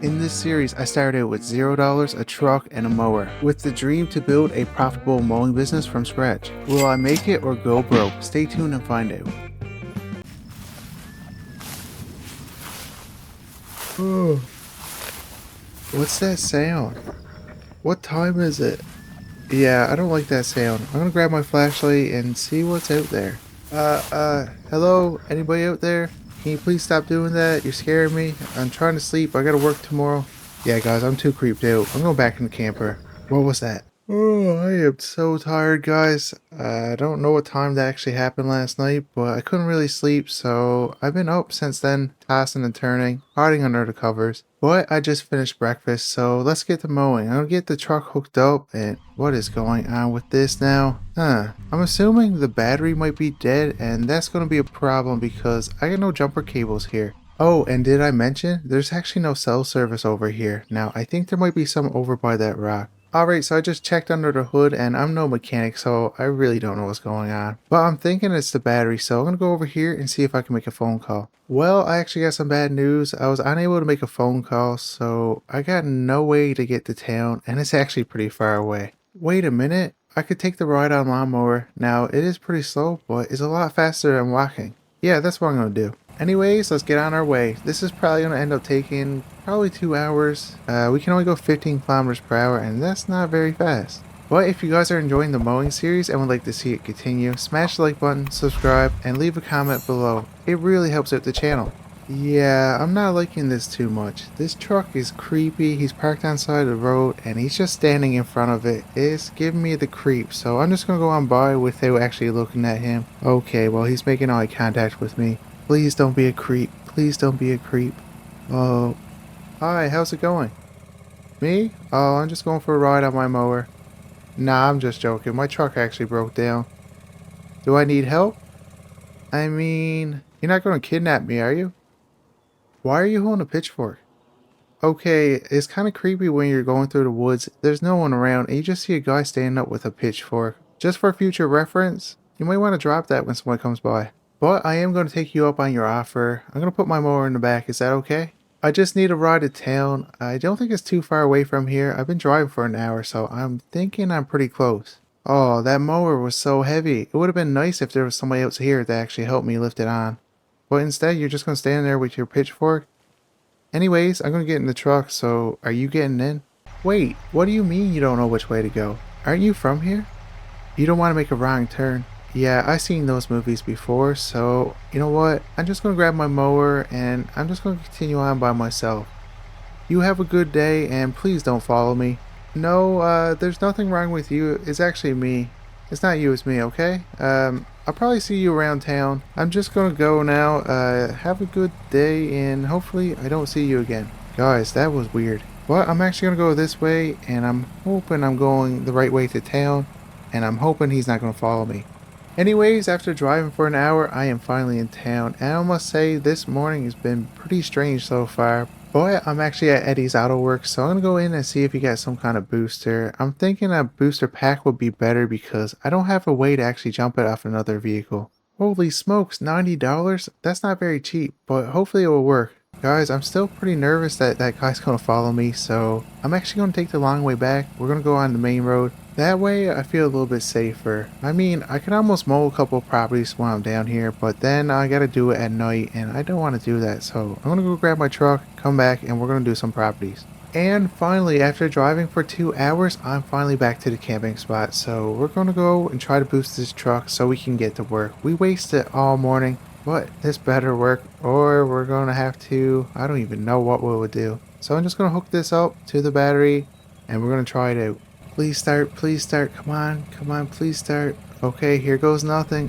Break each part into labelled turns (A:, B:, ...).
A: In this series, I started with $0, a truck, and a mower, with the dream to build a profitable mowing business from scratch. Will I make it or go broke? Stay tuned and find out. Oh, what's that sound? What time is it? Yeah, I don't like that sound. I'm gonna grab my flashlight and see what's out there. Hello? Anybody out there? Can you please stop doing that? You're scaring me. I'm trying to sleep. I gotta work tomorrow. Yeah, guys, I'm too creeped out. I'm going back in the camper. What was that? Oh, I am so tired, guys. I don't know what time that actually happened last night, but I couldn't really sleep, so I've been up since then, tossing and turning, hiding under the covers. But I just finished breakfast, so let's get to mowing. I'm gonna get the truck hooked up, and what is going on with this now? I'm assuming the battery might be dead, and that's gonna be a problem because I got no jumper cables here. Oh, and did I mention there's actually no cell service over here? Now, I think there might be some over by that rock. Alright, so I just checked under the hood and I'm no mechanic, so I really don't know what's going on. But I'm thinking it's the battery, so I'm going to go over here and see if I can make a phone call. Well, I actually got some bad news. I was unable to make a phone call, so I got no way to get to town, and it's actually pretty far away. Wait a minute, I could take the ride on lawnmower. Now, it is pretty slow, but it's a lot faster than walking. Yeah, that's what I'm going to do. Anyways, let's get on our way. This is probably going to end up taking probably 2 hours. We can only go 15 kilometers per hour, and that's not very fast. But if you guys are enjoying the mowing series and would like to see it continue, smash the like button, subscribe, and leave a comment below. It really helps out the channel. Yeah, I'm not liking this too much. This truck is creepy. He's parked on the side of the road and he's just standing in front of it. It's giving me the creep, so I'm just going to go on by without actually looking at him. Okay, well, he's making eye contact with me. Please don't be a creep. Please don't be a creep. Oh, hi, how's it going? Me? Oh, I'm just going for a ride on my mower. Nah, I'm just joking. My truck actually broke down. Do I need help? I mean, you're not going to kidnap me, are you? Why are you holding a pitchfork? Okay, it's kind of creepy when you're going through the woods. There's no one around and you just see a guy standing up with a pitchfork. Just for future reference, you might want to drop that when someone comes by. But I am going to take you up on your offer. I'm going to put my mower in the back. Is that okay? I just need a ride to town. I don't think it's too far away from here. I've been driving for an hour, so I'm thinking I'm pretty close. Oh, that mower was so heavy. It would have been nice if there was somebody else here to actually help me lift it on. But instead, you're just going to stand there with your pitchfork? Anyways, I'm going to get in the truck, so are you getting in? Wait, what do you mean you don't know which way to go? Aren't you from here? You don't want to make a wrong turn. Yeah, I've seen those movies before, so you know what? I'm just going to grab my mower and I'm just going to continue on by myself. You have a good day and please don't follow me. No, there's nothing wrong with you. It's actually me. It's not you, it's me, okay? I'll probably see you around town. I'm just going to go now. Have a good day and hopefully I don't see you again. Guys, that was weird. But I'm actually going to go this way and I'm hoping I'm going the right way to town and I'm hoping he's not going to follow me. Anyways, after driving for an hour, I am finally in town, and I must say this morning has been pretty strange so far. But I'm actually at Eddie's Auto Works, so I'm gonna go in and see if he got some kind of booster. I'm thinking a booster pack would be better because I don't have a way to actually jump it off another vehicle. Holy smokes, $90? That's not very cheap, but hopefully it will work. Guys, I'm still pretty nervous that that guy's gonna follow me, so I'm actually gonna take the long way back. We're gonna go on the main road. That way I feel a little bit safer. I mean, I could almost mow a couple properties while I'm down here, but then I gotta do it at night and I don't want to do that. So I'm gonna go grab my truck, come back, and we're gonna do some properties. And finally, after driving for 2 hours, I'm finally back to the camping spot. So we're gonna go and try to boost this truck so we can get to work. We wasted all morning, but this better work or we're gonna have to, I don't even know what we would do. So I'm just gonna hook this up to the battery and we're gonna try it out. Please start, come on, please start. Okay, here goes nothing.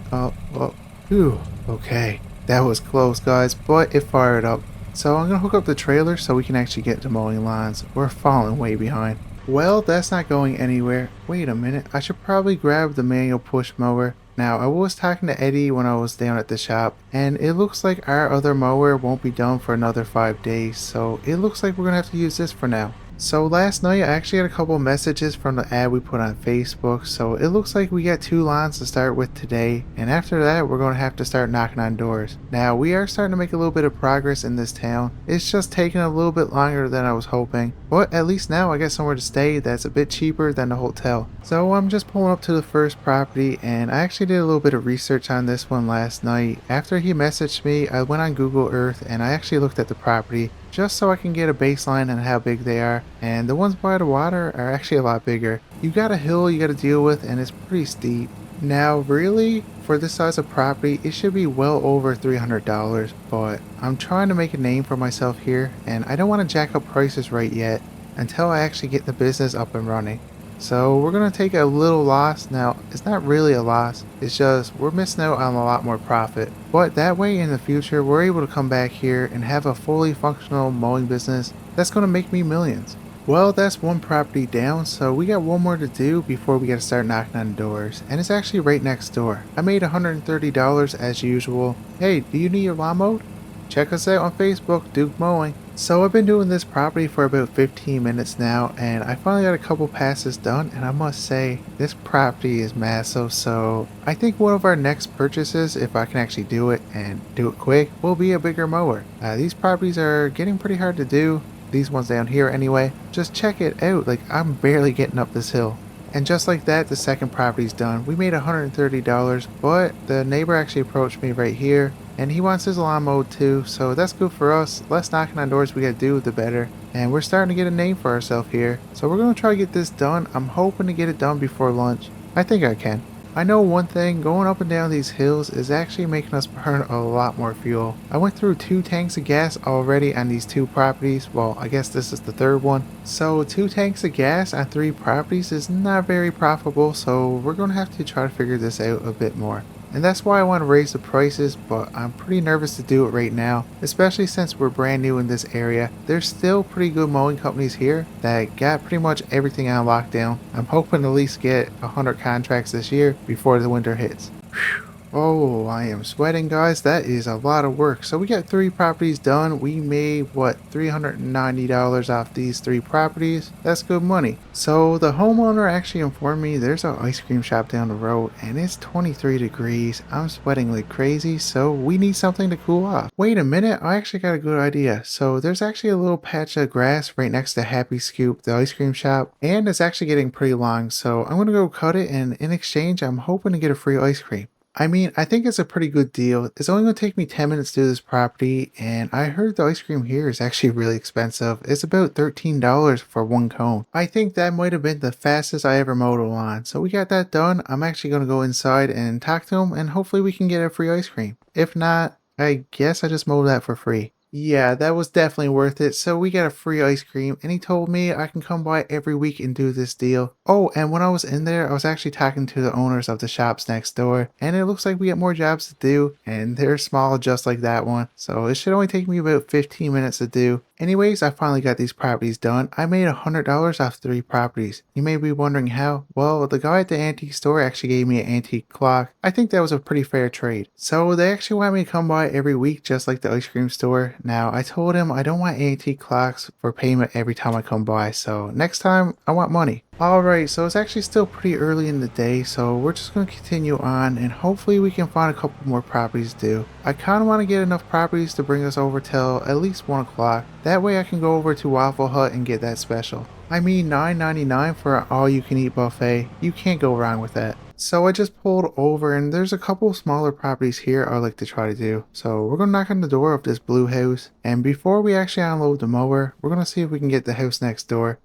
A: Whew, okay. That was close, guys, but it fired up. So I'm gonna hook up the trailer so we can actually get to mowing lawns. We're falling way behind. Well, that's not going anywhere. Wait a minute, I should probably grab the manual push mower. Now, I was talking to Eddie when I was down at the shop, and it looks like our other mower won't be done for another 5 days, so it looks like we're gonna have to use this for now. So last night I actually got a couple messages from the ad we put on Facebook, so it looks like we got two lines to start with today, and after that we're going to have to start knocking on doors. Now we are starting to make a little bit of progress in this town. It's just taking a little bit longer than I was hoping, but at least now I got somewhere to stay that's a bit cheaper than the hotel. So I'm just pulling up to the first property, and I actually did a little bit of research on this one last night. After he messaged me, I went on Google Earth and I actually looked at the property just so I can get a baseline on how big they are, and the ones by the water are actually a lot bigger. You got a hill you got to deal with and it's pretty steep. Now really, for this size of property, it should be well over $300, but I'm trying to make a name for myself here and I don't want to jack up prices right yet until I actually get the business up and running. So we're going to take a little loss. Now, it's not really a loss, it's just we're missing out on a lot more profit. But that way in the future, we're able to come back here and have a fully functional mowing business that's going to make me millions. Well, that's one property down, so we got one more to do before we got to start knocking on doors. And it's actually right next door. I made $130 as usual. Hey, do you need your lawn mowed? Check us out on Facebook, Duke Mowing. So I've been doing this property for about 15 minutes now, and I finally got a couple passes done, and I must say this property is massive. So I think one of our next purchases, if I can actually do it and do it quick, will be a bigger mower. These properties are getting pretty hard to do, these ones down here anyway. Just check it out, like I'm barely getting up this hill. And just like that, the second property's done. We made $130, but the neighbor actually approached me right here, and he wants his lawn mowed too, so that's good for us. Less knocking on doors we gotta do, the better. And we're starting to get a name for ourselves here. So we're gonna try to get this done. I'm hoping to get it done before lunch. I think I can. I know one thing, going up and down these hills is actually making us burn a lot more fuel. I went through 2 tanks of gas already on these 2 properties. Well, I guess this is the 3rd one. So 2 tanks of gas on 3 properties is not very profitable, so we're going to have to try to figure this out a bit more. And that's why I want to raise the prices, but I'm pretty nervous to do it right now, especially since we're brand new in this area. There's still pretty good mowing companies here that got pretty much everything on lockdown. I'm hoping to at least get 100 contracts this year before the winter hits. Whew. Oh, I am sweating, guys. That is a lot of work. So we got 3 properties done. We made, what, $390 off these 3 properties. That's good money. So the homeowner actually informed me there's an ice cream shop down the road and it's 23 degrees. I'm sweating like crazy, so we need something to cool off. Wait a minute, I actually got a good idea. So there's actually a little patch of grass right next to Happy Scoop, the ice cream shop, and it's actually getting pretty long. So I'm gonna go cut it, and in exchange, I'm hoping to get a free ice cream. I mean, I think it's a pretty good deal. It's only going to take me 10 minutes to do this property, and I heard the ice cream here is actually really expensive. It's about $13 for 1 cone. I think that might have been the fastest I ever mowed a lawn. So we got that done. I'm actually going to go inside and talk to him, and hopefully we can get a free ice cream. If not, I guess I just mowed that for free. Yeah, that was definitely worth it. So we got a free ice cream, and he told me I can come by every week and do this deal. Oh, and when I was in there, I was actually talking to the owners of the shops next door, and it looks like we got more jobs to do, and they're small just like that one. So it should only take me about 15 minutes to do. Anyways, I finally got these properties done. I made $100 off 3 properties. You may be wondering how. Well, the guy at the antique store actually gave me an antique clock. I think that was a pretty fair trade. So they actually want me to come by every week just like the ice cream store. Now, I told him I don't want antique clocks for payment every time I come by, so next time I want money. Alright, so it's actually still pretty early in the day, so we're just going to continue on and hopefully we can find a couple more properties to do. I kind of want to get enough properties to bring us over till at least 1 o'clock. That way I can go over to Waffle Hut and get that special. I mean, $9.99 for an all-you-can-eat buffet. You can't go wrong with that. So I just pulled over and there's a couple smaller properties here I'd like to try to do. So we're going to knock on the door of this blue house. And before we actually unload the mower, we're going to see if we can get the house next door.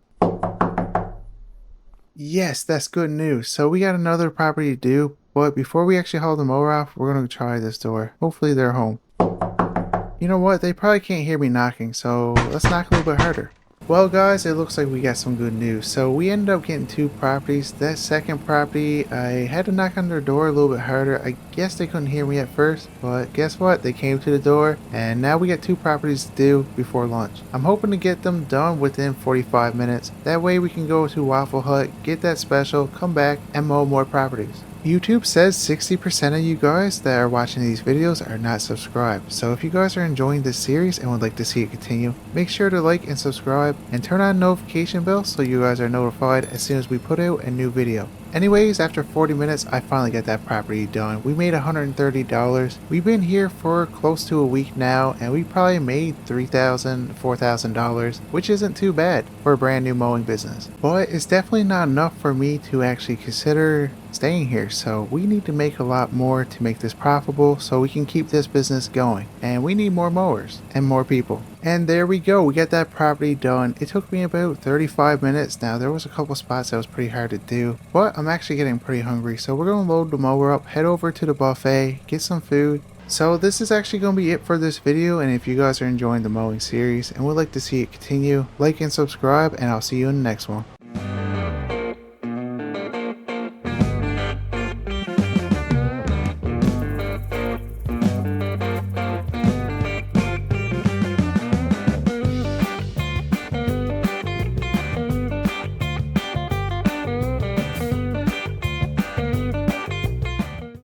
A: Yes, that's good news. So we got another property to do. But before we actually haul the mower off, we're going to try this door. Hopefully they're home. You know what? They probably can't hear me knocking. So let's knock a little bit harder. Well guys, it looks like we got some good news. So we ended up getting 2 properties. That second property, I had to knock on their door a little bit harder. I guess they couldn't hear me at first, but guess what? They came to the door, and now we got 2 properties to do before lunch. I'm hoping to get them done within 45 minutes. That way we can go to Waffle Hut, get that special, come back, and mow more properties. YouTube says 60% of you guys that are watching these videos are not subscribed. So if you guys are enjoying this series and would like to see it continue, make sure to like and subscribe and turn on notification bell so you guys are notified as soon as we put out a new video. Anyways, after 40 minutes, I finally got that property done. We made $130. We've been here for close to a week now, and we probably made $3,000, $4,000, which isn't too bad for a brand new mowing business. But it's definitely not enough for me to actually consider staying here, so we need to make a lot more to make this profitable so we can keep this business going. And we need more mowers and more people. And there we go, we got that property done. It took me about 35 minutes. Now there was a couple spots that was pretty hard to do, but I'm actually getting pretty hungry, so we're gonna load the mower up, head over to the buffet, get some food. So this is actually going to be it for this video, and if you guys are enjoying the mowing series and would like to see it continue, like and subscribe, and I'll see you in the next one.